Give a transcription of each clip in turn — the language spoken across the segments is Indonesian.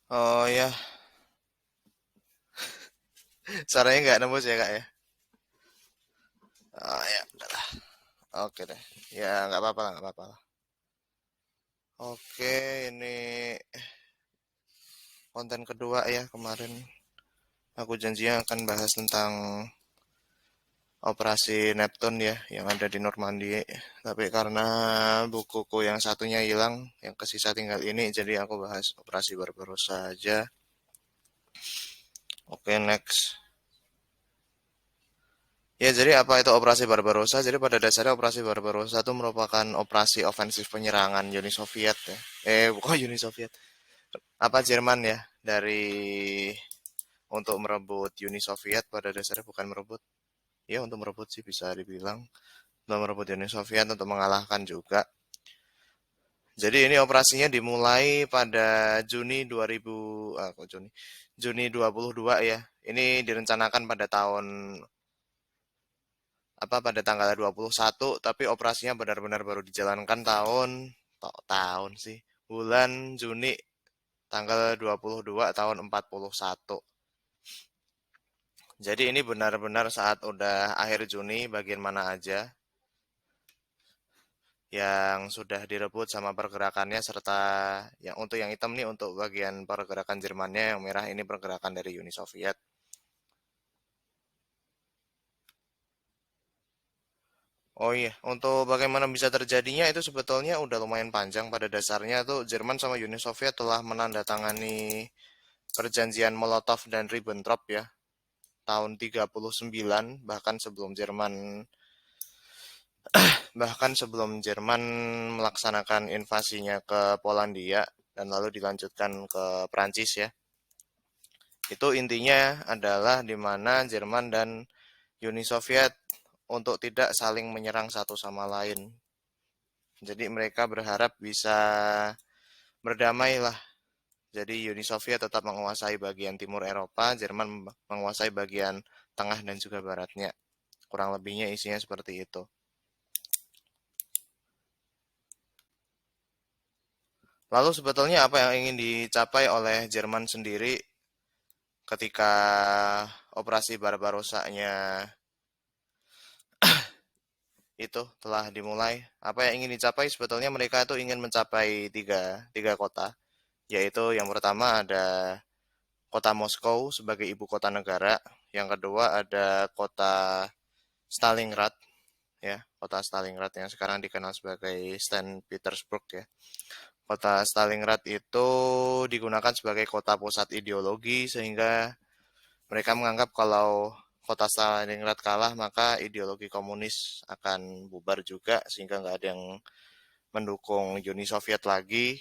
Oh ya, suaranya nggak nembus ya kak ya? Oh ya, udah lah. Oke deh. Ya nggak apa-apa lah, nggak apa-apa lah. Oke, ini konten kedua ya kemarin. Aku janjinya akan bahas tentang operasi Neptune ya, yang ada di Normandia. Tapi karena bukuku yang satunya hilang, yang kesisa tinggal ini, jadi aku bahas operasi Barbarossa aja. Oke, next. Ya, jadi apa itu operasi Barbarossa? Jadi pada dasarnya operasi Barbarossa itu merupakan operasi ofensif penyerangan Uni Soviet ya. Bukan Uni Soviet. Apa Jerman ya dari untuk merebut Uni Soviet pada dasarnya bukan merebut. Ya, untuk merebut sih bisa dibilang. Untuk merebut Uni Soviet untuk mengalahkan juga. Jadi ini operasinya dimulai pada Juni 2000 kok Juni? Juni 22 ya. Ini direncanakan pada tahun pada tanggal 21 tapi operasinya benar-benar baru dijalankan tahun sih bulan Juni tanggal 22 tahun 41. Jadi ini benar-benar saat udah akhir Juni bagian mana aja yang sudah direbut sama pergerakannya serta yang untuk yang hitam nih untuk bagian pergerakan Jermannya, yang merah ini pergerakan dari Uni Soviet. Oh iya, untuk bagaimana bisa terjadinya itu sebetulnya udah lumayan panjang. Pada dasarnya tuh Jerman sama Uni Soviet telah menandatangani perjanjian Molotov dan Ribbentrop ya tahun 39, bahkan sebelum Jerman melaksanakan invasinya ke Polandia dan lalu dilanjutkan ke Prancis ya. Itu intinya adalah di mana Jerman dan Uni Soviet untuk tidak saling menyerang satu sama lain. Jadi mereka berharap bisa berdamai lah. Jadi Uni Soviet tetap menguasai bagian timur Eropa, Jerman menguasai bagian tengah dan juga baratnya. Kurang lebihnya isinya seperti itu. Lalu sebetulnya apa yang ingin dicapai oleh Jerman sendiri ketika operasi Barbarossa-nya itu telah dimulai? Apa yang ingin dicapai sebetulnya mereka itu ingin mencapai tiga kota, yaitu yang pertama ada kota Moskow sebagai ibu kota negara, yang kedua ada kota Stalingrad ya, kota Stalingrad yang sekarang dikenal sebagai Saint Petersburg ya. Kota Stalingrad itu digunakan sebagai kota pusat ideologi sehingga mereka menganggap kalau kota Stalingrad kalah maka ideologi komunis akan bubar juga sehingga nggak ada yang mendukung Uni Soviet lagi.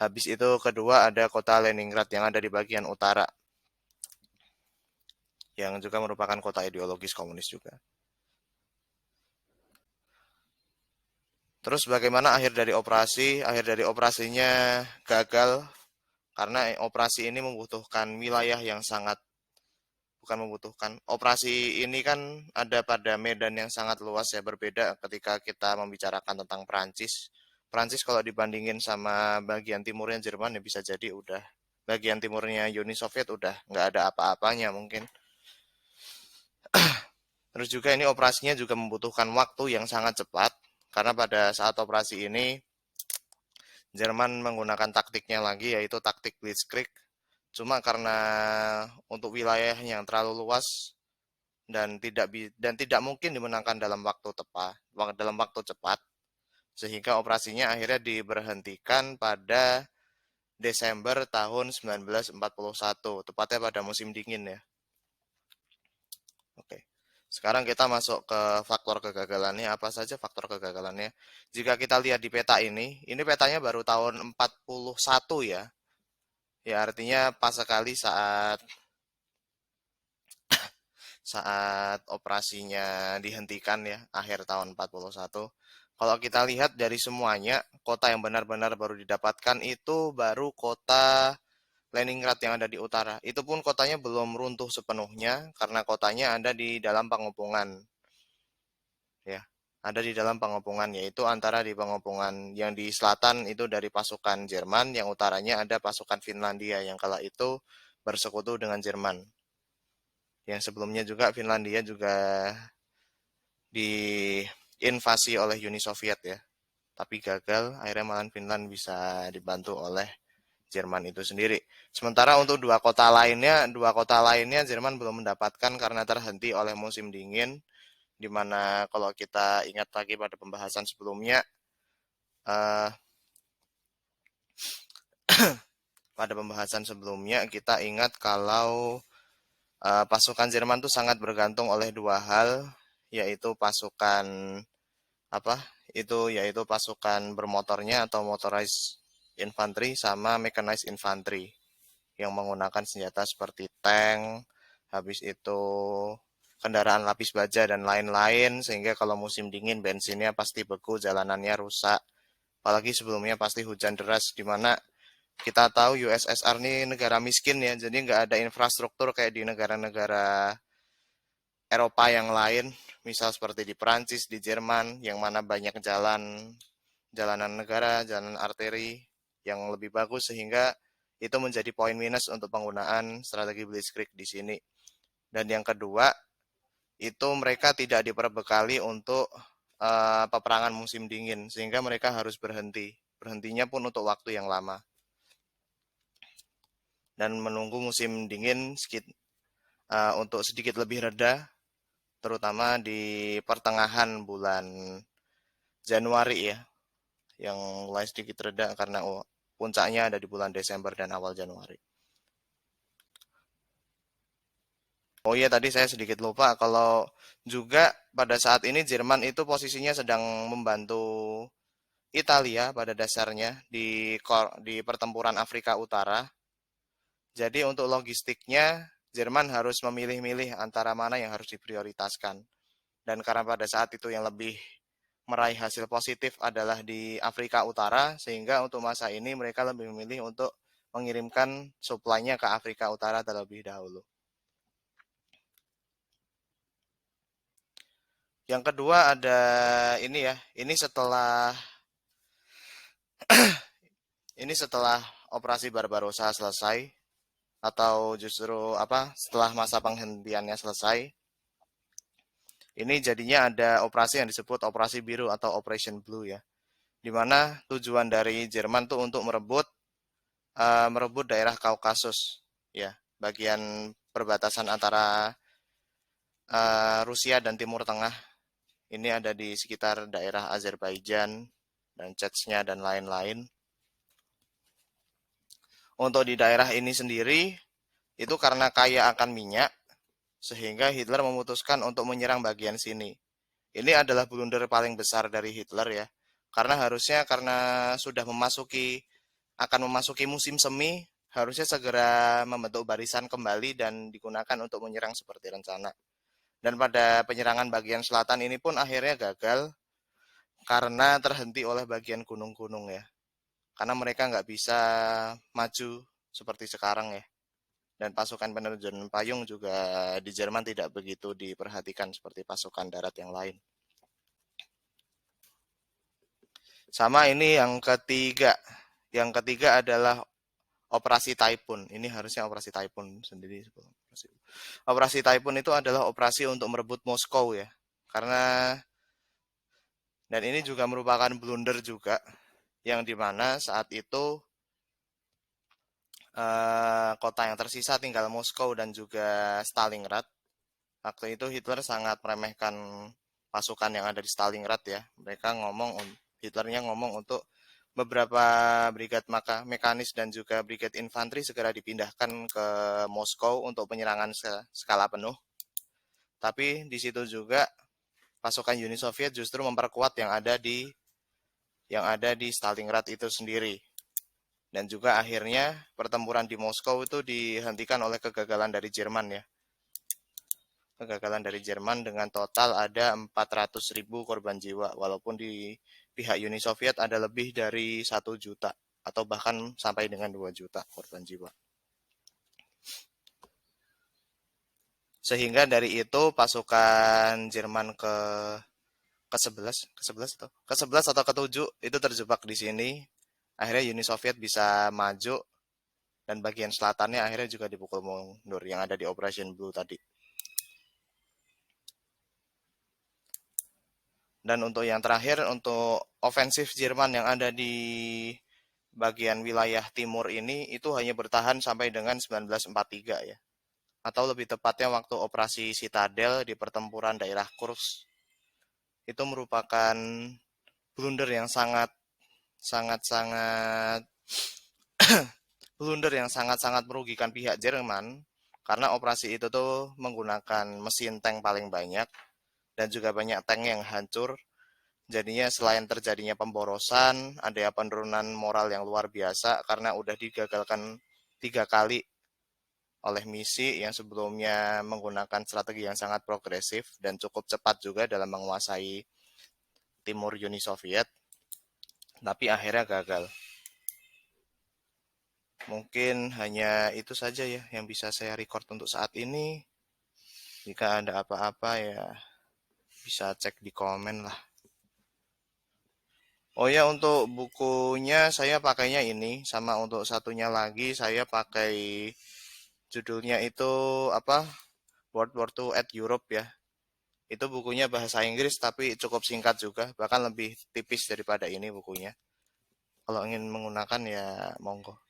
Habis itu kedua ada kota Leningrad yang ada di bagian utara yang juga merupakan kota ideologis komunis juga. Terus bagaimana akhir dari operasi? Akhir dari operasinya gagal karena operasi ini membutuhkan wilayah yang sangat bukan membutuhkan. Operasi ini kan ada pada medan yang sangat luas ya, berbeda ketika kita membicarakan tentang Prancis. Prancis kalau dibandingin sama bagian timurnya Jerman ya bisa jadi udah bagian timurnya Uni Soviet udah nggak ada apa-apanya mungkin. Terus juga ini operasinya juga membutuhkan waktu yang sangat cepat karena pada saat operasi ini Jerman menggunakan taktiknya lagi yaitu taktik Blitzkrieg. Cuma karena untuk wilayah yang terlalu luas dan tidak mungkin dimenangkan dalam waktu tepat, dalam waktu cepat, sehingga operasinya akhirnya diberhentikan pada Desember tahun 1941, tepatnya pada musim dingin ya. Oke. Sekarang kita masuk ke faktor kegagalannya. Apa saja faktor kegagalannya? Jika kita lihat di peta ini petanya baru tahun 41 ya. Ya artinya pas sekali saat saat operasinya dihentikan ya, akhir tahun 41. Kalau kita lihat dari semuanya, kota yang benar-benar baru didapatkan itu baru kota Leningrad yang ada di utara. Itu pun kotanya belum runtuh sepenuhnya karena kotanya ada di dalam pengepungan ya. ada di dalam pengepungan, yaitu antara di pengepungan yang di selatan itu dari pasukan Jerman, yang utaranya ada pasukan Finlandia yang kala itu bersekutu dengan Jerman. Yang sebelumnya juga Finlandia juga diinvasi oleh Uni Soviet ya, tapi gagal, akhirnya malah Finland bisa dibantu oleh Jerman itu sendiri. Sementara untuk dua kota lainnya Jerman belum mendapatkan karena terhenti oleh musim dingin, di mana kalau kita ingat lagi pada pembahasan sebelumnya, eh, kita ingat kalau pasukan Jerman itu sangat bergantung oleh dua hal, yaitu pasukan apa? Yaitu pasukan bermotornya atau motorized infantry sama mechanized infantry yang menggunakan senjata seperti tank, habis itu kendaraan lapis baja dan lain-lain, sehingga kalau musim dingin bensinnya pasti beku, jalanannya rusak. Apalagi sebelumnya pasti hujan deras, di mana kita tahu USSR ini negara miskin ya, jadi nggak ada infrastruktur kayak di negara-negara Eropa yang lain, misal seperti di Perancis, di Jerman, yang mana banyak jalanan negara, jalanan arteri yang lebih bagus, sehingga itu menjadi poin minus untuk penggunaan strategi Blitzkrieg di sini. Dan yang kedua, itu mereka tidak diperbekali untuk peperangan musim dingin, sehingga mereka harus berhenti. Berhentinya pun untuk waktu yang lama. Dan menunggu musim dingin untuk sedikit lebih reda, terutama di pertengahan bulan Januari ya, yang mulai sedikit reda karena puncaknya ada di bulan Desember dan awal Januari. Oh iya, tadi saya sedikit lupa kalau juga pada saat ini Jerman itu posisinya sedang membantu Italia pada dasarnya di pertempuran Afrika Utara. Jadi untuk logistiknya Jerman harus memilih-milih antara mana yang harus diprioritaskan. Dan karena pada saat itu yang lebih meraih hasil positif adalah di Afrika Utara, sehingga untuk masa ini mereka lebih memilih untuk mengirimkan suplainya ke Afrika Utara terlebih dahulu. Yang kedua ada ini ya, ini setelah operasi Barbarossa selesai, atau justru setelah masa penghentiannya selesai, ini jadinya ada operasi yang disebut operasi biru atau Operation Blue ya, di mana tujuan dari Jerman tuh untuk merebut daerah Kaukasus ya, bagian perbatasan antara Rusia dan Timur Tengah. Ini ada di sekitar daerah Azerbaijan dan Chechnya dan lain-lain. Untuk di daerah ini sendiri, itu karena kaya akan minyak, sehingga Hitler memutuskan untuk menyerang bagian sini. Ini adalah blunder paling besar dari Hitler ya. Karena sudah akan memasuki musim semi, harusnya segera membentuk barisan kembali dan digunakan untuk menyerang seperti rencana. Dan pada penyerangan bagian selatan ini pun akhirnya gagal karena terhenti oleh bagian gunung-gunung ya. Karena mereka nggak bisa maju seperti sekarang ya. Dan pasukan penerjun payung juga di Jerman tidak begitu diperhatikan seperti pasukan darat yang lain. Sama ini yang ketiga. Yang ketiga adalah Operasi Typhoon. Ini harusnya Operasi Typhoon sendiri. Operasi Typhoon itu adalah operasi untuk merebut Moskow ya. Dan ini juga merupakan blunder juga, yang dimana saat itu kota yang tersisa tinggal Moskow dan juga Stalingrad. Waktu itu Hitler sangat meremehkan pasukan yang ada di Stalingrad ya. Hitlernya ngomong untuk beberapa brigad mekanis dan juga brigad infanteri segera dipindahkan ke Moskow untuk penyerangan skala penuh. Tapi di situ juga pasukan Uni Soviet justru memperkuat yang ada di Stalingrad itu sendiri. Dan juga akhirnya pertempuran di Moskow itu dihentikan oleh kegagalan dari Jerman ya. Kegagalan dari Jerman dengan total ada 400.000 korban jiwa, walaupun di pihak Uni Soviet ada lebih dari 1 juta atau bahkan sampai dengan 2 juta korban jiwa. Sehingga dari itu pasukan Jerman ke-11 atau ke-7 itu terjebak di sini. Akhirnya Uni Soviet bisa maju dan bagian selatannya akhirnya juga dipukul mundur yang ada di Operation Blue tadi. Dan untuk yang terakhir, untuk ofensif Jerman yang ada di bagian wilayah timur ini itu hanya bertahan sampai dengan 1943 ya. Atau lebih tepatnya waktu operasi Citadel di pertempuran daerah Kursk. Itu merupakan blunder yang sangat sangat sangat blunder yang sangat-sangat merugikan pihak Jerman karena operasi itu tuh menggunakan mesin tank paling banyak dan juga banyak tank yang hancur. Jadinya selain terjadinya pemborosan, ada penurunan moral yang luar biasa karena udah digagalkan 3 kali oleh misi yang sebelumnya menggunakan strategi yang sangat progresif dan cukup cepat juga dalam menguasai timur Uni Soviet, tapi akhirnya gagal. Mungkin hanya itu saja ya yang bisa saya record untuk saat ini. Jika ada apa-apa ya bisa cek di komen lah. Oh ya, untuk bukunya saya pakainya ini, sama untuk satunya lagi saya pakai judulnya itu apa? World War II at Europe ya. Itu bukunya bahasa Inggris tapi cukup singkat juga, bahkan lebih tipis daripada ini bukunya. Kalau ingin menggunakan ya monggo.